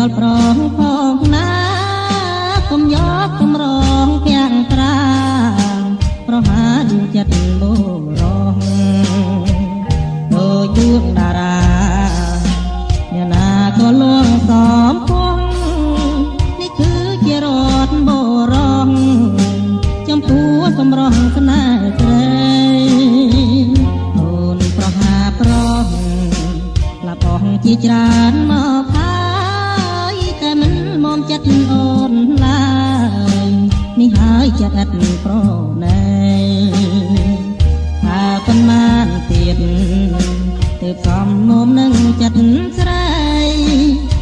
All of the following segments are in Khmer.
ល់ប្រងផងណាកុំយកកម្រងទាំងត្រាប្រហាដួងចិត្តបរោះដូចដួងតារាអ្នកណាក៏លួងសំពងនេះគឺជារត់បរោះចំពោះសម្រស់ស្នេហ៍ស្រីអូនប្រហាប្រោះលាប់អស់ជាច្រើនមកហើយតែមិនមកចិត្តអូនឡើយនេះហើយចិត្តឥតប្រណីថាប៉ុន្មានទៀតទើបសំមុំនឹងចិត្តស្រី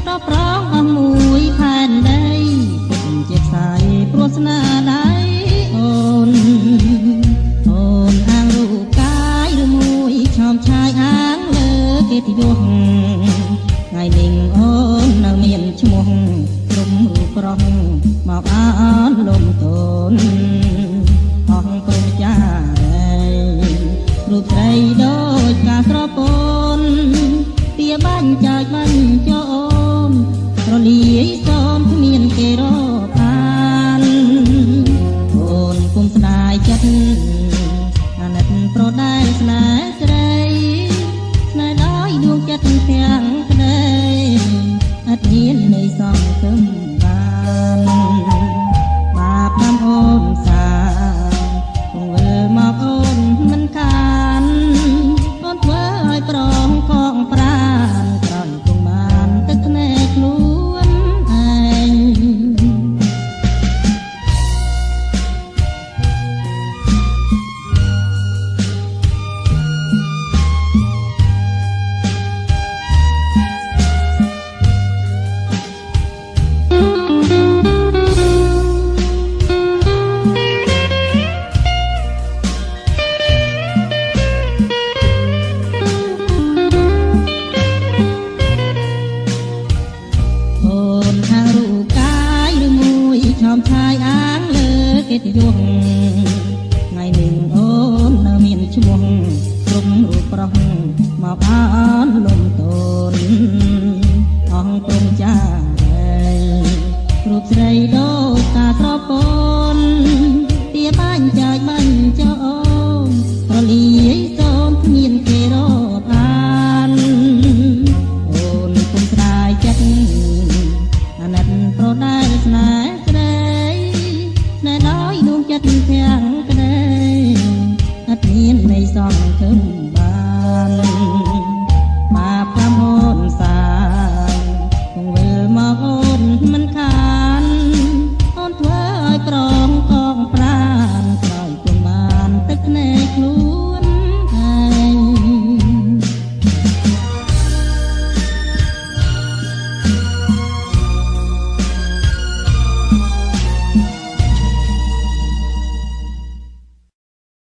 ប្រប្រងអស់មួយផែនដីពិតជាខ្សែព្រោះស្នាដៃអូនអាងរូបកាយឬមួយឆោមឆាយអាងលើកិត្តិយសថ្ងៃនេះអូននៅមានឈ្មោះរុំរូបប្រុសមកអនលំតូនអស់ព្រមចារីរូបស្រីដូចការស្រពូនទាបាញ់ចាយបាញ់ចូលអូនរលាយសូមគ្មានគេរកបានអូនគុំស្ដាយចិត្តអាណិតប្រដែលស្នេហ៍ស្រីស្នេហ៍ដោយដួងចិត្តទាំងក្តីអត់ហ៊ាននៃសងគំបានបាបតាមអូនសាគង់វិលមកអូនមិនខានអូនធ្វើឲ្យប្រងផងប្រានក្រោយគង់បានទឹកភ្នែកខ្លួនឯងឆាយអាងលើកិត្តិយសថ្ងៃនេះអូននៅមានឈ្មោះក្រុមរូបប្រុសមកអនលំតូនអង្គព្រំចារីរូបស្រី